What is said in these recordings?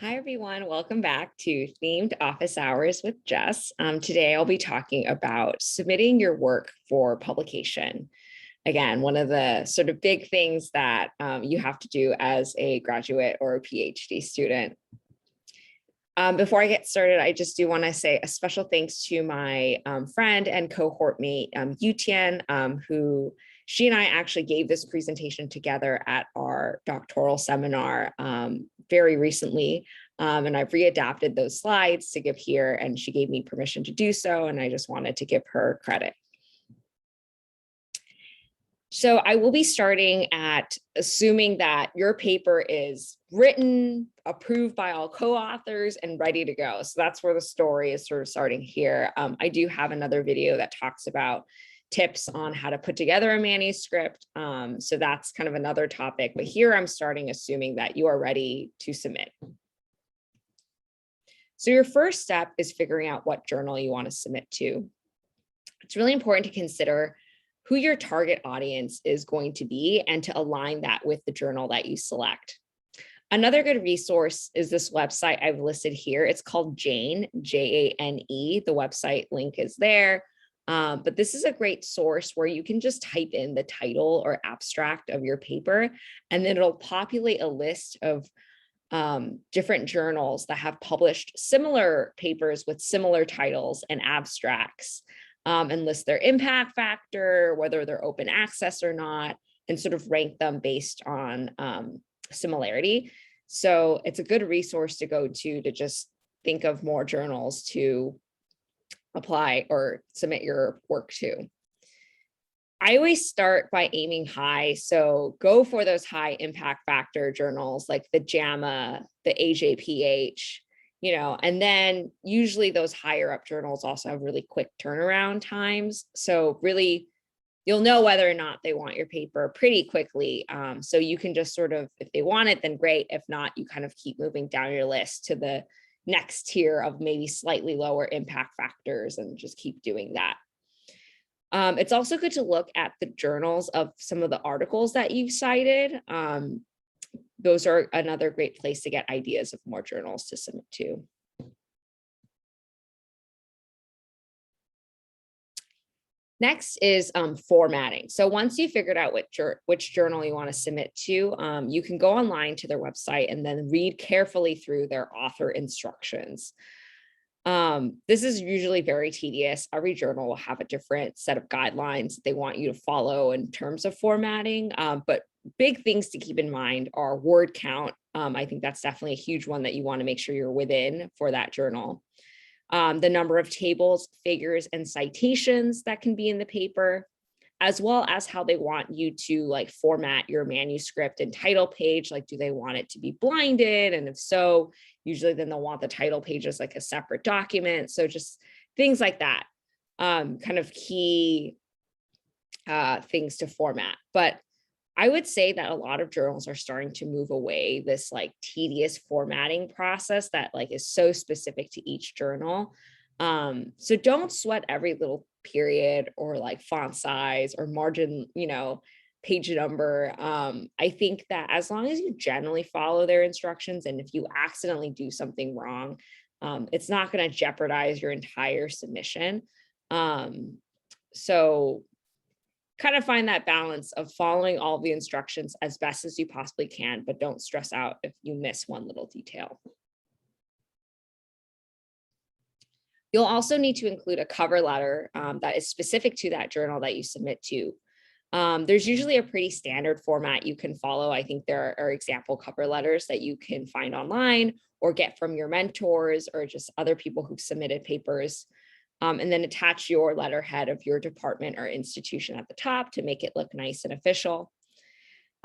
Hi, everyone. Welcome back to Themed Office Hours with Jess. Today, I'll be talking about submitting your work for publication. Again, one of the sort of big things that you have to do as a graduate or a PhD student. Before I get started, I just do want to say a special thanks to my friend and cohort mate, Yutian, who she and I actually gave this presentation together at our doctoral seminar very recently. And I've readapted those slides to give here, and she gave me permission to do so. And I just wanted to give her credit. So I will be starting at assuming that your paper is written, approved by all co-authors, and ready to go. So that's where the story is sort of starting here. I do have another video that talks about tips on how to put together a manuscript. So that's kind of another topic, but here I'm starting assuming that you are ready to submit. So your first step is figuring out what journal you want to submit to. It's really important to consider who your target audience is going to be and to align that with the journal that you select. Another good resource is this website I've listed here. It's called Jane, Jane. The website link is there. But this is a great source where you can just type in the title or abstract of your paper, and then it'll populate a list of different journals that have published similar papers with similar titles and abstracts, and list their impact factor, whether they're open access or not, and sort of rank them based on similarity. So it's a good resource to go to just think of more journals to apply or submit your work to. I always start by aiming high. So go for those high impact factor journals like the JAMA, the AJPH, and then usually those higher up journals also have really quick turnaround times. So really, you'll know whether or not they want your paper pretty quickly. So you can just sort of, if they want it, then great. If not, you kind of keep moving down your list to the next tier of maybe slightly lower impact factors and just keep doing that. It's also good to look at the journals of some of the articles that you've cited. Those are another great place to get ideas of more journals to submit to. Next is formatting. So once you figured out which journal you want to submit to, you can go online to their website and then read carefully through their author instructions. This is usually very tedious. Every journal will have a different set of guidelines they want you to follow in terms of formatting, but big things to keep in mind are word count. I think that's definitely a huge one that you want to make sure you're within for that journal. The number of tables, figures, and citations that can be in the paper, as well as how they want you to format your manuscript and title page. Like, do they want it to be blinded? And if so, usually then they'll want the title page as like a separate document. So just things like that, kind of key things to format. But I would say that a lot of journals are starting to move away this tedious formatting process that is so specific to each journal. So don't sweat every little period or font size or margin, page number. I think that as long as you generally follow their instructions, and if you accidentally do something wrong, it's not going to jeopardize your entire submission. So kind of find that balance of following all the instructions as best as you possibly can, but don't stress out if you miss one little detail. You'll also need to include a cover letter that is specific to that journal that you submit to. There's usually a pretty standard format you can follow. I think there are example cover letters that you can find online or get from your mentors or just other people who've submitted papers. And then attach your letterhead of your department or institution at the top to make it look nice and official.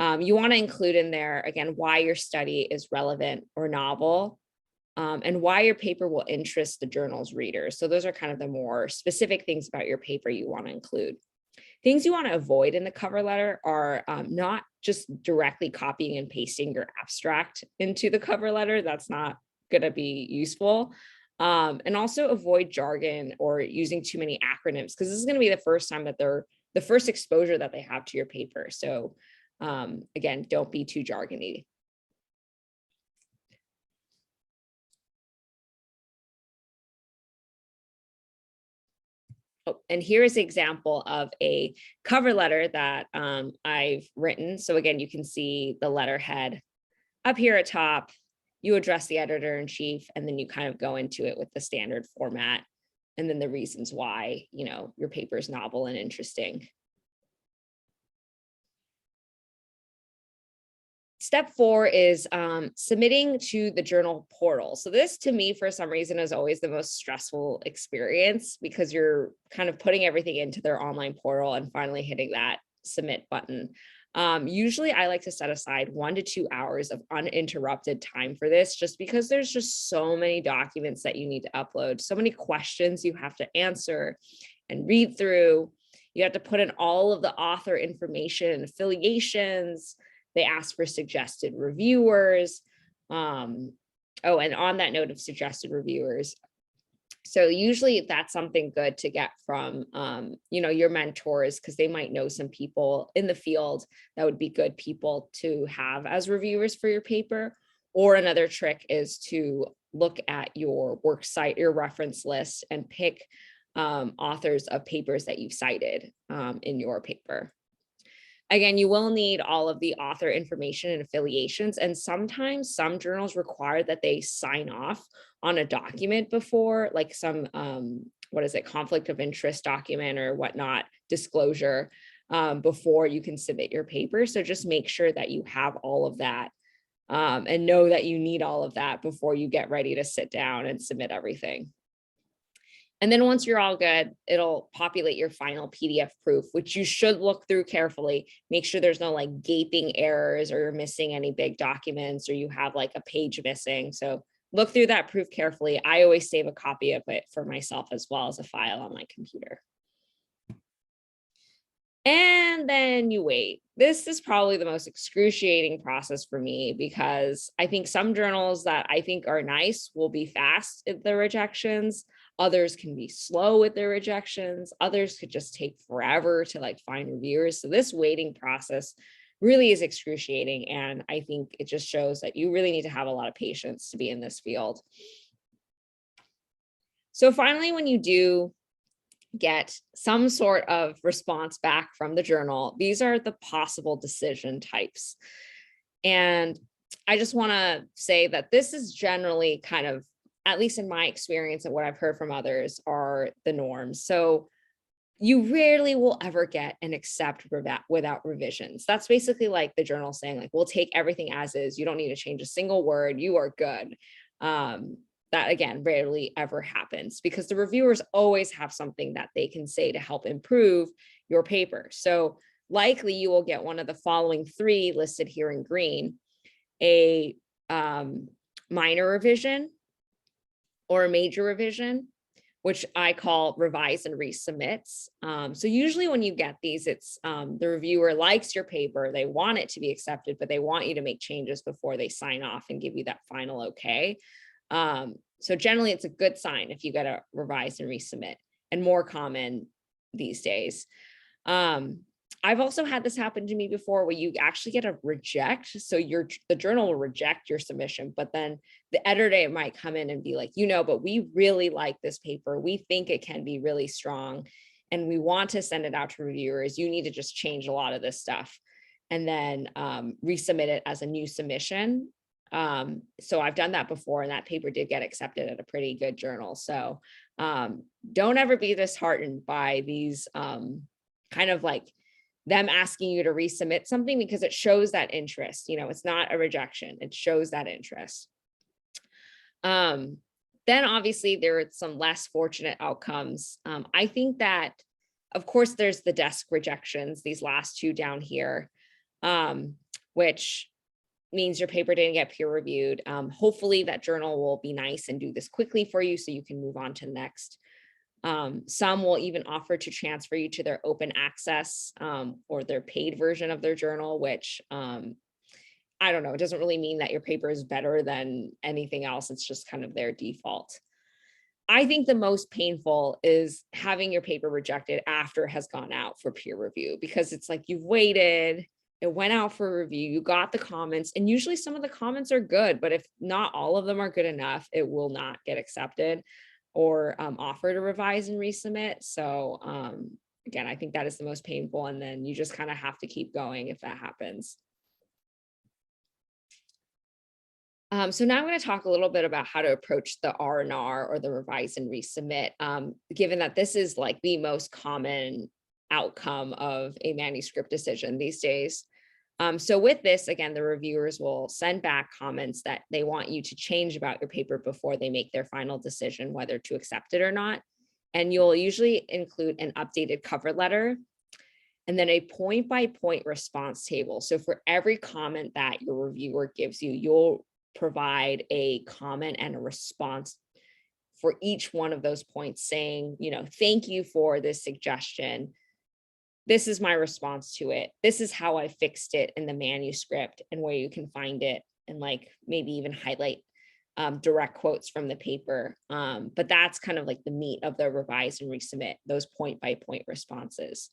You want to include in there, again, why your study is relevant or novel, and why your paper will interest the journal's readers. So those are kind of the more specific things about your paper you want to include. Things you want to avoid in the cover letter are not just directly copying and pasting your abstract into the cover letter. That's not going to be useful. And also avoid jargon or using too many acronyms, because this is going to be the first time that they're the first exposure that they have to your paper. So again, don't be too jargony. Oh, and here is an example of a cover letter that I've written. So again, you can see the letterhead up here at top. You address the editor-in-chief, and then you kind of go into it with the standard format, and then the reasons why, your paper is novel and interesting. Step 4 is submitting to the journal portal. So this, to me, for some reason, is always the most stressful experience, because you're kind of putting everything into their online portal and finally hitting that submit button. Usually I like to set aside 1 to 2 hours of uninterrupted time for this, just because there's just so many documents that you need to upload, so many questions you have to answer and read through. You have to put in all of the author information and affiliations. They ask for suggested reviewers. And on that note of suggested reviewers, so usually that's something good to get from, your mentors, because they might know some people in the field that would be good people to have as reviewers for your paper. Or another trick is to look at your work site, your reference list, and pick authors of papers that you've cited in your paper. Again, you will need all of the author information and affiliations, and sometimes some journals require that they sign off on a document before, like some, conflict of interest document or whatnot, disclosure, before you can submit your paper. So just make sure that you have all of that, and know that you need all of that before you get ready to sit down and submit everything. And then once you're all good, it'll populate your final PDF proof, which you should look through carefully. Make sure there's no like gaping errors, or you're missing any big documents, or you have like a page missing. So look through that proof carefully. I always save a copy of it for myself as well as a file on my computer. And then you wait. This is probably the most excruciating process for me, because I think some journals that I think are nice will be fast at the rejections. Others can be slow with their rejections. Others could just take forever to like find reviewers. So this waiting process really is excruciating. And I think it just shows that you really need to have a lot of patience to be in this field. So finally, when you do get some sort of response back from the journal, these are the possible decision types. And I just want to say that this is generally kind of, at least in my experience and what I've heard from others, are the norms. So you rarely will ever get an accept without revisions. That's basically like the journal saying, like, we'll take everything as is. You don't need to change a single word. You are good. That again, rarely ever happens, because the reviewers always have something that they can say to help improve your paper. So likely you will get one of the following 3 listed here in green: a minor revision or a major revision, which I call revise and resubmits. So usually when you get these, it's the reviewer likes your paper, they want it to be accepted, but they want you to make changes before they sign off and give you that final okay. So generally it's a good sign if you get a revise and resubmit, and more common these days. I've also had this happen to me before, where you actually get a reject. So the journal will reject your submission, but then the editor might come in and be like, but we really like this paper. We think it can be really strong, and we want to send it out to reviewers. You need to just change a lot of this stuff, and then resubmit it as a new submission. So I've done that before, and that paper did get accepted at a pretty good journal. So don't ever be disheartened by these kind of like them asking you to resubmit something, because it shows that interest. It's not a rejection, it shows that interest. Then obviously there are some less fortunate outcomes. I think that, of course, there's the desk rejections, these last 2 down here, which means your paper didn't get peer reviewed. Hopefully that journal will be nice and do this quickly for you so you can move on to the next. Some will even offer to transfer you to their open access or their paid version of their journal, which I don't know, it doesn't really mean that your paper is better than anything else. It's just kind of their default. I think the most painful is having your paper rejected after it has gone out for peer review, because it's like you've waited, it went out for review, you got the comments, and usually some of the comments are good, but if not all of them are good enough, it will not get accepted. or offer to revise and resubmit. So again, I think that is the most painful. And then you just kind of have to keep going if that happens. So now I'm going to talk a little bit about how to approach the R&R or the revise and resubmit, given that this is like the most common outcome of a manuscript decision these days. So with this, again, the reviewers will send back comments that they want you to change about your paper before they make their final decision, whether to accept it or not. And you'll usually include an updated cover letter and then a point-by-point response table. So for every comment that your reviewer gives you, you'll provide a comment and a response for each one of those points saying, thank you for this suggestion. This is my response to it. This is how I fixed it in the manuscript, and where you can find it, and like maybe even highlight direct quotes from the paper. But that's kind of like the meat of the revise and resubmit, those point-by-point responses.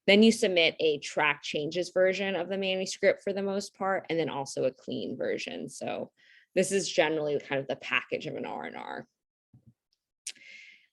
Then you submit a track changes version of the manuscript for the most part, and then also a clean version. So this is generally kind of the package of an R&R.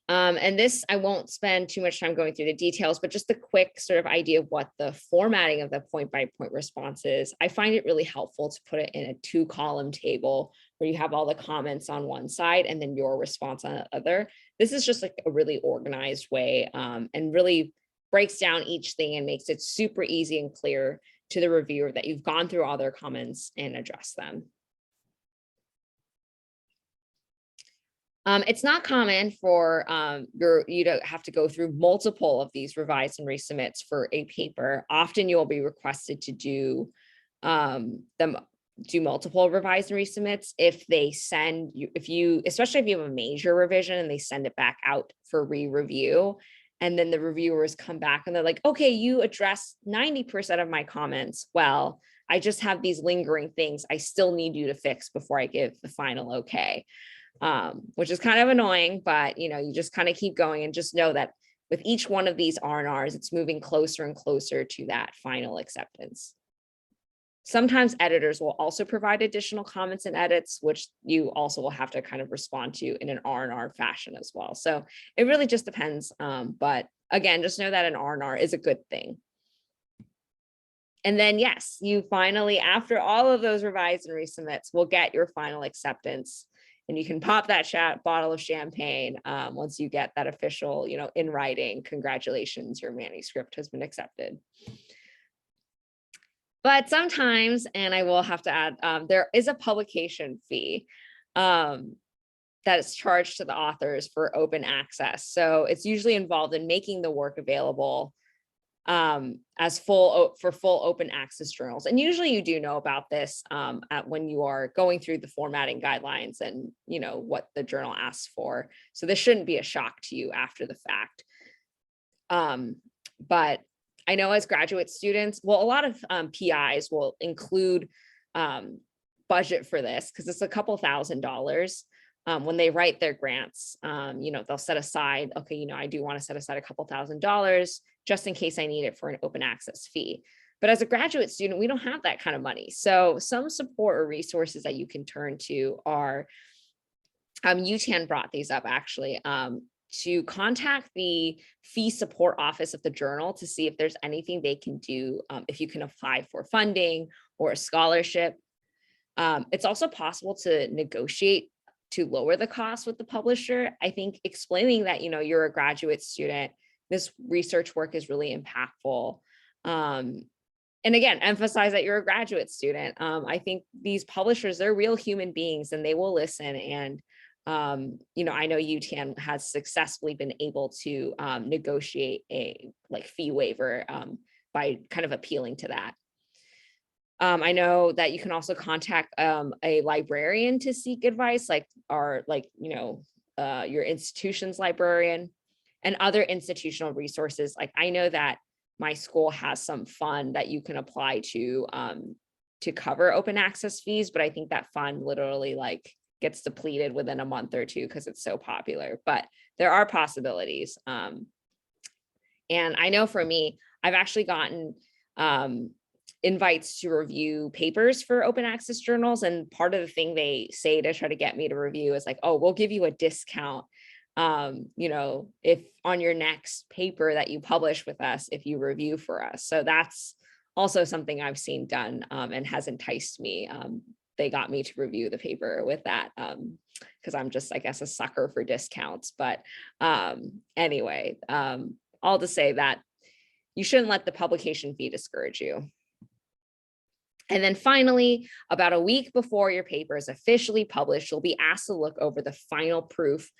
And this, I won't spend too much time going through the details, but just a quick sort of idea of what the formatting of the point-by-point response is. I find it really helpful to put it in a 2-column table where you have all the comments on one side and then your response on the other. This is just like a really organized way, and really breaks down each thing and makes it super easy and clear to the reviewer that you've gone through all their comments and addressed them. It's not common for you to have to go through multiple of these revise and resubmits for a paper. Often you'll be requested to do multiple revise and resubmits if they send you, especially if you have a major revision and they send it back out for re-review. And then the reviewers come back and they're like, okay, you addressed 90% of my comments. Well, I just have these lingering things I still need you to fix before I give the final okay. Which is kind of annoying, but you just kind of keep going and just know that with each one of these R&Rs, it's moving closer and closer to that final acceptance. Sometimes editors will also provide additional comments and edits, which you also will have to kind of respond to in an R&R fashion as well. So it really just depends. But again, just know that an R&R is a good thing. And then, yes, you finally, after all of those revise and resubmits, will get your final acceptance. And you can pop that bottle of champagne once you get that official, in writing, congratulations, your manuscript has been accepted. But sometimes, and I will have to add, there is a publication fee that is charged to the authors for open access. So it's usually involved in making the work available as full open access journals. And usually you do know about this when you are going through the formatting guidelines and what the journal asks for. So this shouldn't be a shock to you after the fact. But I know as graduate students, well, a lot of PIs will include budget for this because it's a couple $1,000s. When they write their grants, they'll set aside, okay, I do want to set aside a couple $1,000s just in case I need it for an open access fee. But as a graduate student, we don't have that kind of money. So some support or resources that you can turn to are, UTAN brought these up actually, to contact the fee support office of the journal to see if there's anything they can do, if you can apply for funding or a scholarship. It's also possible to negotiate to lower the cost with the publisher. I think explaining that, you're a graduate student, this research work is really impactful. And again, emphasize that you're a graduate student. I think these publishers, they're real human beings and they will listen. And, I know UTAN has successfully been able to negotiate a fee waiver by kind of appealing to that. I know that you can also contact a librarian to seek advice, your institution's librarian and other institutional resources. Like I know that my school has some fund that you can apply to cover open access fees, but I think that fund literally gets depleted within a month or two because it's so popular. But there are possibilities. And I know for me, I've actually gotten invites to review papers for open access journals. And part of the thing they say to try to get me to review is like, oh, we'll give you a discount if on your next paper that you publish with us, if you review for us. So that's also something I've seen done and has enticed me. They got me to review the paper with that because I'm just, I guess, a sucker for discounts. But anyway, all to say that you shouldn't let the publication fee discourage you. And then finally, about a week before your paper is officially published, you'll be asked to look over the final proof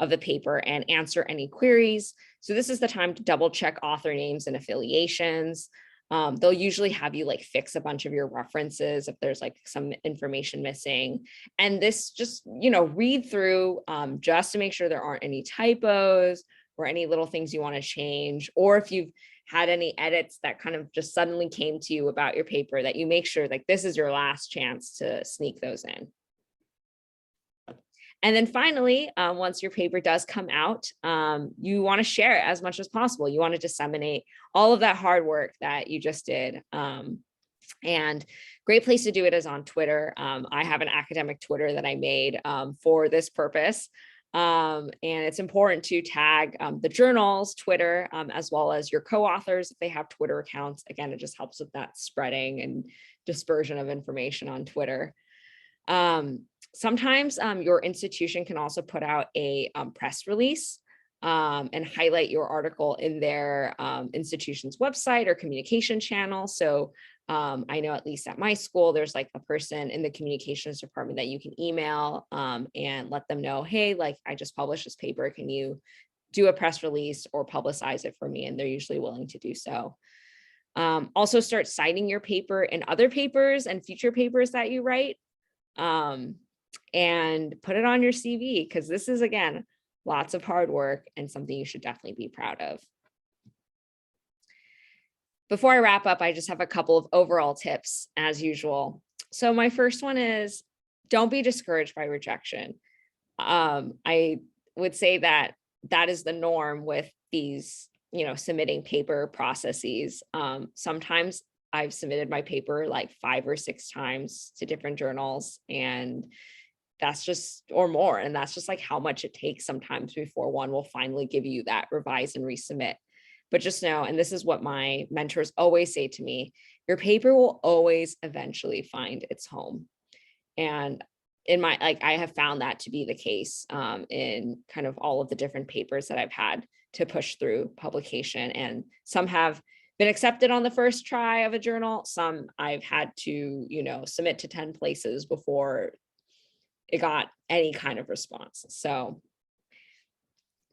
of the paper and answer any queries. So this is the time to double check author names and affiliations. They'll usually have you like fix a bunch of your references if there's like some information missing. And this just, read through just to make sure there aren't any typos or any little things you want to change, or if you've had any edits that kind of just suddenly came to you about your paper, that you make sure like this is your last chance to sneak those in. And then finally, once your paper does come out, you want to share it as much as possible. You want to disseminate all of that hard work that you just did. And great place to do it is on Twitter. I have an academic Twitter that I made for this purpose. And it's important to tag the journal's Twitter as well as your co-authors if they have Twitter accounts. Again, it just helps with that spreading and dispersion of information on Twitter. Sometimes your institution can also put out a press release and highlight your article in their institution's website or communication channel. So I know at least at my school, there's like a person in the communications department that you can email and let them know, hey, like I just published this paper. Can you do a press release or publicize it for me? And they're usually willing to do so. Also start citing your paper in other papers and future papers that you write. And put it on your CV, because this is, again, lots of hard work and something you should definitely be proud of. Before I wrap up, I just have a couple of overall tips as usual. So my first one is don't be discouraged by rejection. I would say that is the norm with these, submitting paper processes. Sometimes I've submitted my paper like 5 or 6 times to different journals, and that's just, or more. And that's just like how much it takes sometimes before one will finally give you that revise and resubmit. But just know, and this is what my mentors always say to me, your paper will always eventually find its home. And I have found that to be the case in kind of all of the different papers that I've had to push through publication. And some have been accepted on the first try of a journal. Some I've had to, submit to 10 places before it got any kind of response. So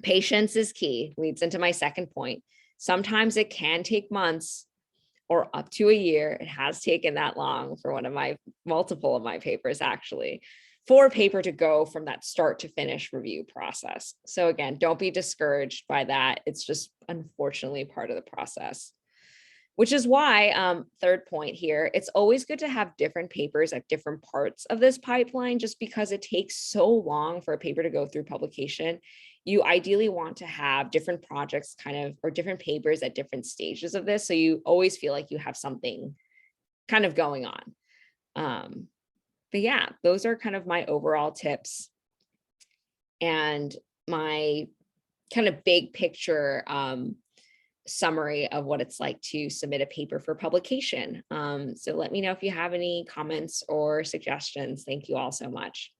patience is key, leads into my second point. Sometimes it can take months or up to a year. It has taken that long for multiple of my papers actually, for a paper to go from that start to finish review process. So again, don't be discouraged by that. It's just unfortunately part of the process. Which is why, third point here, it's always good to have different papers at different parts of this pipeline, just because it takes so long for a paper to go through publication. You ideally want to have different projects or different papers at different stages of this. So you always feel like you have something kind of going on. But yeah, those are kind of my overall tips and my kind of big picture summary of what it's like to submit a paper for publication. So let me know if you have any comments or suggestions. Thank you all so much.